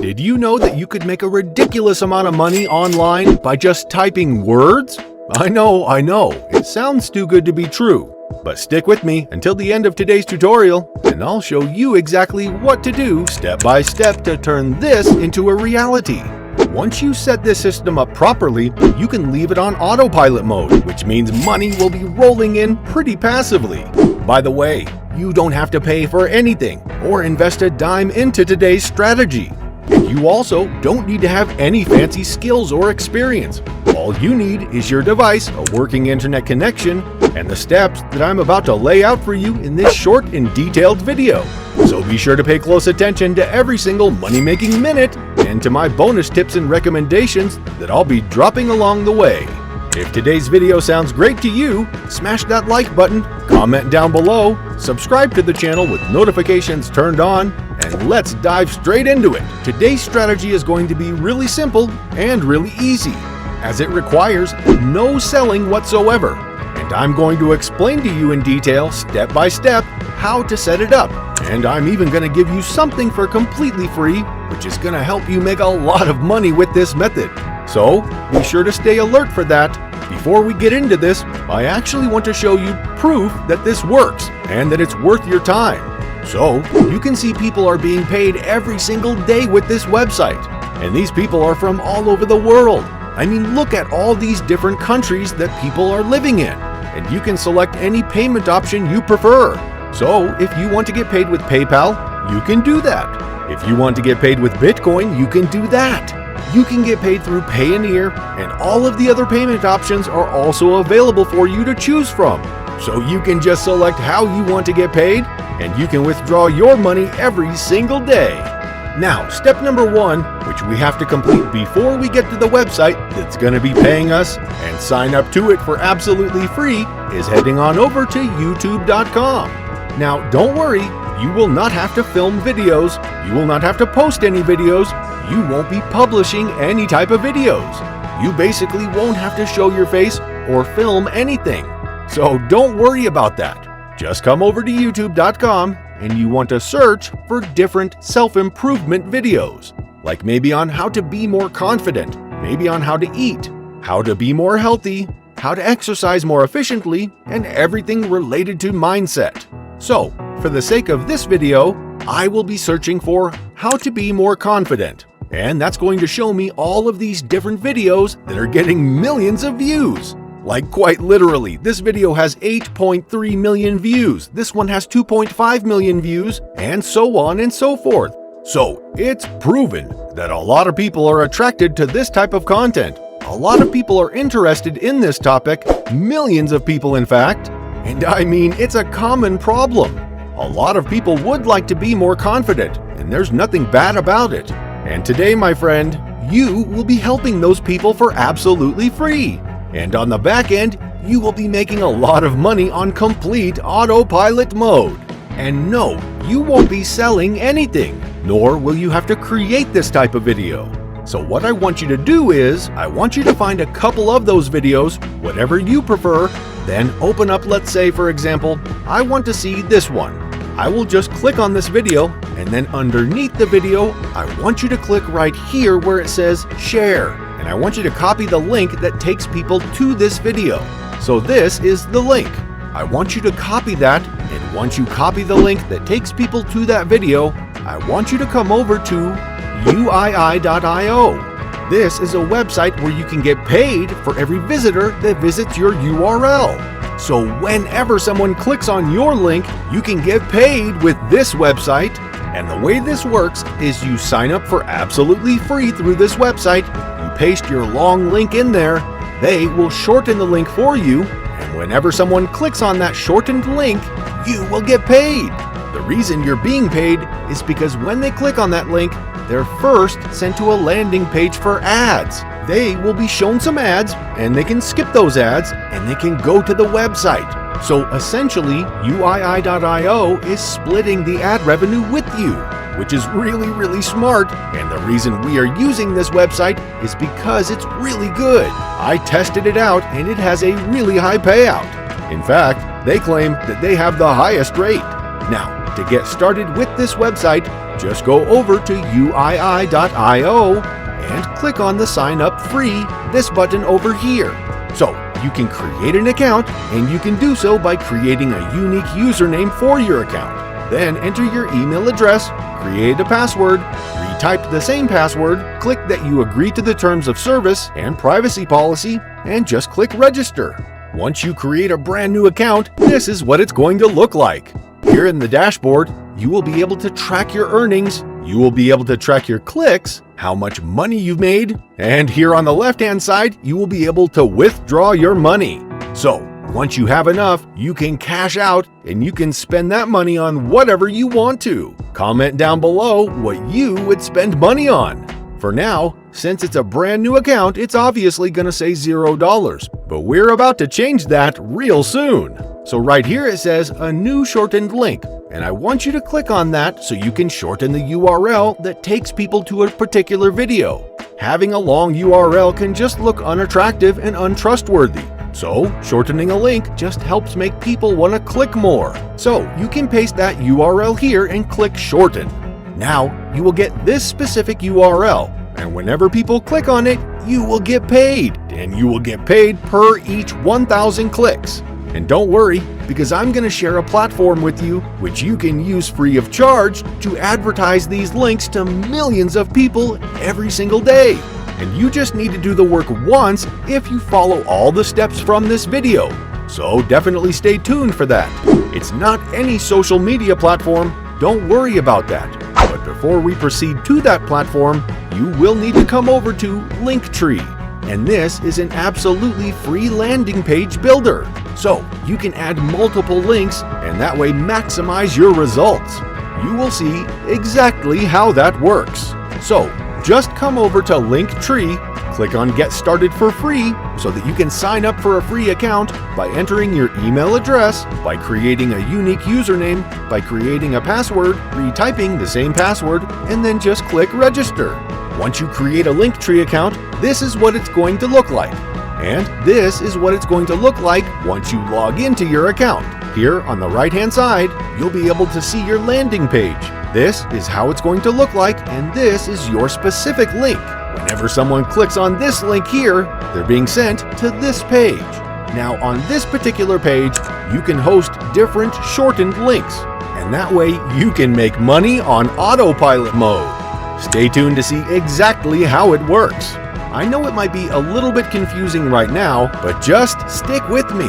Did you know that you could make a ridiculous amount of money online by just typing words? I know, it sounds too good to be true. But stick with me until the end of today's tutorial, and I'll show you exactly what to do step by step to turn this into a reality. Once you set this system up properly, you can leave it on autopilot mode, which means money will be rolling in pretty passively. By the way, you don't have to pay for anything or invest a dime into today's strategy. And you also don't need to have any fancy skills or experience. All you need is your device, a working internet connection, and the steps that I'm about to lay out for you in this short and detailed video. So be sure to pay close attention to every single money-making minute and to my bonus tips and recommendations that I'll be dropping along the way. If today's video sounds great to you, smash that like button, comment down below, subscribe to the channel with notifications turned on, and let's dive straight into it. Today's strategy is going to be really simple and really easy, as it requires no selling whatsoever. And I'm going to explain to you in detail, step by step, how to set it up. And I'm even going to give you something for completely free, which is going to help you make a lot of money with this method. So be sure to stay alert for that. Before we get into this, I actually want to show you proof that this works and that it's worth your time. So you can see people are being paid every single day with this website. And these people are from all over the world. I mean, look at all these different countries that people are living in. And you can select any payment option you prefer. So if you want to get paid with PayPal, you can do that. If you want to get paid with Bitcoin, you can do that. You can get paid through Payoneer, and all of the other payment options are also available for you to choose from. So you can just select how you want to get paid, and you can withdraw your money every single day. Now, step number 1, which we have to complete before we get to the website that's going to be paying us and sign up to it for absolutely free, is heading on over to YouTube.com. Now, don't worry, you will not have to film videos, you will not have to post any videos, you won't be publishing any type of videos. You basically won't have to show your face or film anything. So don't worry about that. Just come over to YouTube.com and you want to search for different self-improvement videos, like maybe on how to be more confident, maybe on how to eat, how to be more healthy, how to exercise more efficiently, and everything related to mindset. So, for the sake of this video, I will be searching for how to be more confident. And that's going to show me all of these different videos that are getting millions of views. Like quite literally, this video has 8.3 million views, this one has 2.5 million views, and so on and so forth. So it's proven that a lot of people are attracted to this type of content. A lot of people are interested in this topic, millions of people in fact. And I mean, it's a common problem. A lot of people would like to be more confident, and there's nothing bad about it. And today, my friend, you will be helping those people for absolutely free. And on the back end, you will be making a lot of money on complete autopilot mode. And no, you won't be selling anything, nor will you have to create this type of video. So what I want you to do is, I want you to find a couple of those videos, whatever you prefer, then open up, let's say for example, I want to see this one. I will just click on this video, and then underneath the video, I want you to click right here where it says share. And I want you to copy the link that takes people to this video. So this is the link. I want you to copy that, and once you copy the link that takes people to that video, I want you to come over to uii.io. This is a website where you can get paid for every visitor that visits your URL. So whenever someone clicks on your link, you can get paid with this website. And the way this works is you sign up for absolutely free through this website, you paste your long link in there, they will shorten the link for you, and whenever someone clicks on that shortened link, you will get paid. The reason you're being paid is because when they click on that link, they're first sent to a landing page for ads. They will be shown some ads, and they can skip those ads, and they can go to the website. So essentially, uii.io is splitting the ad revenue with you, which is really smart. And the reason we are using this website is because it's really good. I tested it out, and it has a really high payout. In fact, they claim that they have the highest rate. Now, to get started with this website, just go over to uii.io and click on the Sign Up Free, this button over here. So you can create an account, and you can do so by creating a unique username for your account. Then enter your email address, create a password, retype the same password, click that you agree to the terms of service and privacy policy, and just click register. Once you create a brand new account, this is what it's going to look like. Here in the dashboard, you will be able to track your earnings, you will be able to track your clicks, how much money you've made, and here on the left-hand side, you will be able to withdraw your money. So, once you have enough, you can cash out and you can spend that money on whatever you want to. Comment down below what you would spend money on. For now, since it's a brand new account, it's obviously going to say $0, but we're about to change that real soon. So right here it says a new shortened link, and I want you to click on that so you can shorten the URL that takes people to a particular video. Having a long URL can just look unattractive and untrustworthy. So, shortening a link just helps make people want to click more. So, you can paste that URL here and click shorten. Now, you will get this specific URL, and whenever people click on it, you will get paid, and you will get paid per each 1,000 clicks. And don't worry, because I'm going to share a platform with you which you can use free of charge to advertise these links to millions of people every single day. And you just need to do the work once if you follow all the steps from this video. So definitely stay tuned for that. It's not any social media platform, don't worry about that. But before we proceed to that platform, you will need to come over to Linktree. And this is an absolutely free landing page builder. So you can add multiple links and that way maximize your results. You will see exactly how that works. So just come over to Linktree, click on Get Started for Free so that you can sign up for a free account by entering your email address, by creating a unique username, by creating a password, retyping the same password, and then just click Register. Once you create a Linktree account, this is what it's going to look like. And this is what it's going to look like once you log into your account. Here on the right-hand side, you'll be able to see your landing page. This is how it's going to look like, and this is your specific link. Whenever someone clicks on this link here, they're being sent to this page. Now, on this particular page, you can host different shortened links, and that way you can make money on autopilot mode. Stay tuned to see exactly how it works. I know it might be a little bit confusing right now, but just stick with me.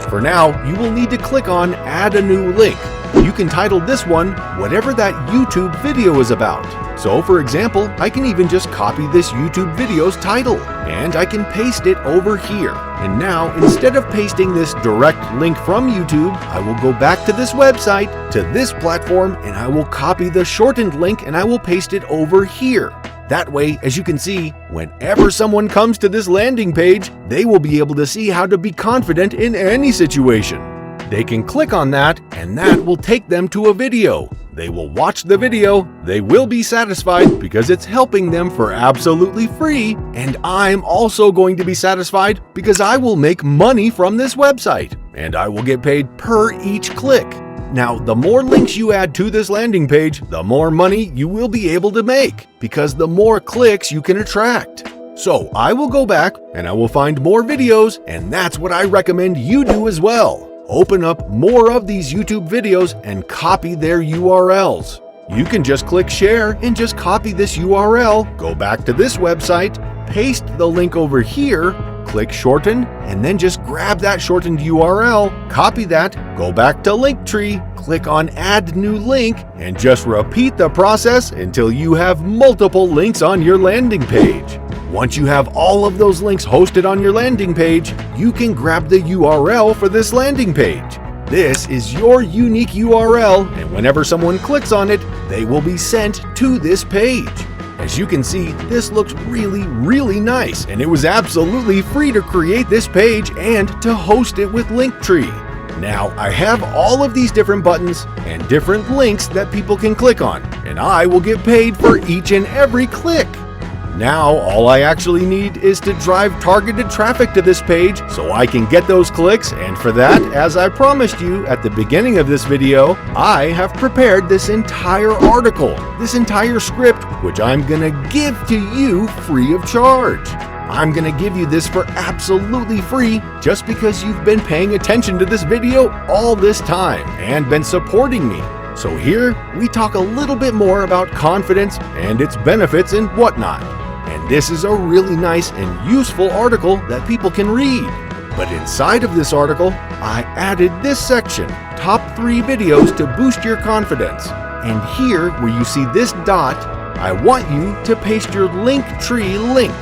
For now, you will need to click on Add a New Link. You can title this one whatever that YouTube video is about. So for example, I can even just copy this YouTube video's title, and I can paste it over here. And now, instead of pasting this direct link from YouTube, I will go back to this website, to this platform, and I will copy the shortened link and I will paste it over here. That way, as you can see, whenever someone comes to this landing page, they will be able to see how to be confident in any situation. They can click on that, and that will take them to a video. They will watch the video, they will be satisfied because it's helping them for absolutely free, and I'm also going to be satisfied because I will make money from this website, and I will get paid per each click. Now, the more links you add to this landing page, the more money you will be able to make, because the more clicks you can attract. So I will go back and I will find more videos, and that's what I recommend you do as well. Open up more of these YouTube videos and copy their URLs. You can just click share and just copy this URL, go back to this website, paste the link over here, click shorten, and then just grab that shortened URL, copy that, go back to Linktree, click on add new link, and just repeat the process until you have multiple links on your landing page. Once you have all of those links hosted on your landing page, you can grab the URL for this landing page. This is your unique URL, and whenever someone clicks on it, they will be sent to this page. As you can see, this looks really nice, and it was absolutely free to create this page and to host it with Linktree. Now, I have all of these different buttons and different links that people can click on, and I will get paid for each and every click. Now, all I actually need is to drive targeted traffic to this page so I can get those clicks, and for that, as I promised you at the beginning of this video, I have prepared this entire article, this entire script, which I'm gonna give to you free of charge. I'm gonna give you this for absolutely free just because you've been paying attention to this video all this time and been supporting me. So here, we talk a little bit more about confidence and its benefits and whatnot. And this is a really nice and useful article that people can read. But inside of this article, I added this section, top 3 videos to boost your confidence. And here, where you see this dot, I want you to paste your Linktree link.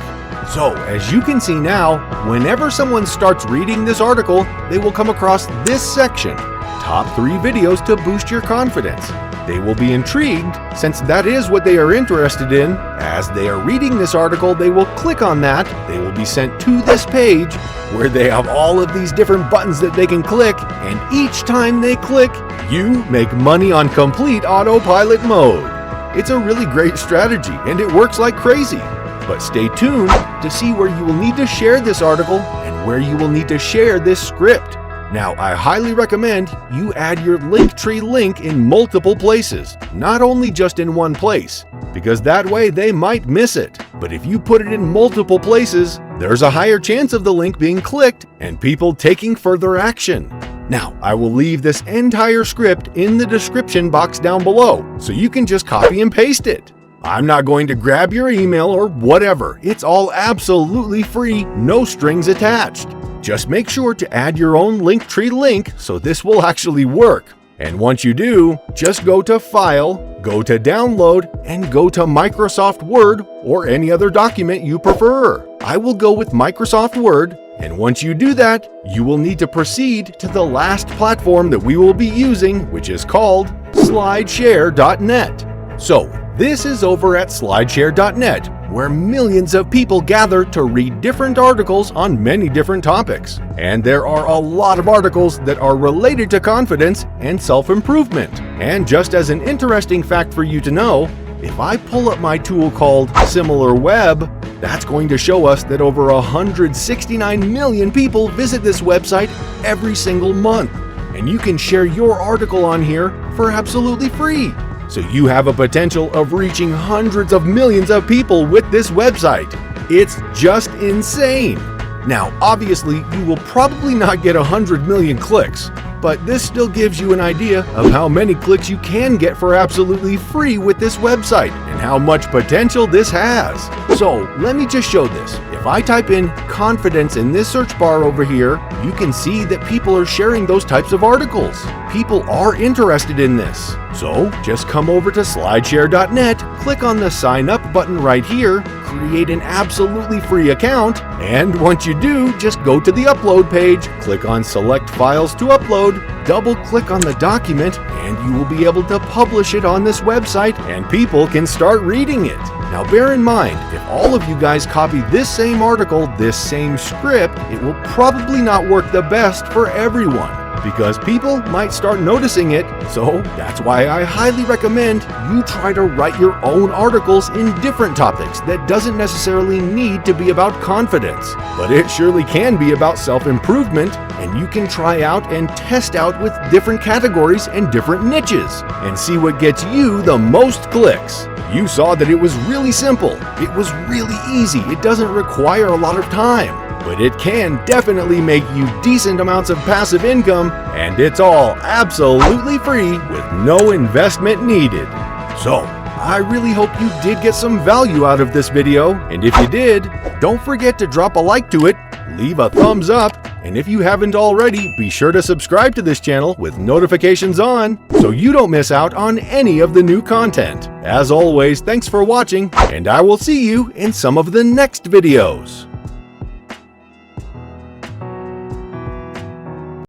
So, as you can see now, whenever someone starts reading this article, they will come across this section, top 3 videos to boost your confidence. They will be intrigued, since that is what they are interested in. As they are reading this article, they will click on that, they will be sent to this page, where they have all of these different buttons that they can click, and each time they click, you make money on complete autopilot mode. It's a really great strategy, and it works like crazy. But stay tuned to see where you will need to share this article and where you will need to share this script. Now, I highly recommend you add your Linktree link in multiple places, not only just in one place, because that way they might miss it. But if you put it in multiple places, there's a higher chance of the link being clicked and people taking further action. Now, I will leave this entire script in the description box down below, so you can just copy and paste it. I'm not going to grab your email or whatever. It's all absolutely free, no strings attached. Just make sure to add your own Linktree link so this will actually work. And once you do, just go to File, go to Download, and go to Microsoft Word or any other document you prefer. I will go with Microsoft Word, and once you do that, you will need to proceed to the last platform that we will be using, which is called slideshare.net. So, this is over at slideshare.net, where millions of people gather to read different articles on many different topics. And there are a lot of articles that are related to confidence and self-improvement. And just as an interesting fact for you to know, if I pull up my tool called SimilarWeb, that's going to show us that over 169 million people visit this website every single month. And you can share your article on here for absolutely free. So you have a potential of reaching hundreds of millions of people with this website. It's just insane. Now, obviously, you will probably not get 100 million clicks, but this still gives you an idea of how many clicks you can get for absolutely free with this website and how much potential this has. So let me just show this. If I type in confidence in this search bar over here, you can see that people are sharing those types of articles. People are interested in this. So just come over to slideshare.net, click on the sign up button right here, create an absolutely free account, and once you do, just go to the upload page, click on select files to upload, double click on the document, and you will be able to publish it on this website and people can start reading it. Now bear in mind, if all of you guys copy this same article, this same script, it will probably not work the best for everyone, because people might start noticing it. So that's why I highly recommend you try to write your own articles in different topics that doesn't necessarily need to be about confidence, but it surely can be about self-improvement, and you can try out and test out with different categories and different niches and see what gets you the most clicks. You saw that it was really simple. It was really easy. It doesn't require a lot of time, but it can definitely make you decent amounts of passive income, and it's all absolutely free with no investment needed. So, I really hope you did get some value out of this video, and if you did, don't forget to drop a like to it, leave a thumbs up, and if you haven't already, be sure to subscribe to this channel with notifications on so you don't miss out on any of the new content. As always, thanks for watching, and I will see you in some of the next videos.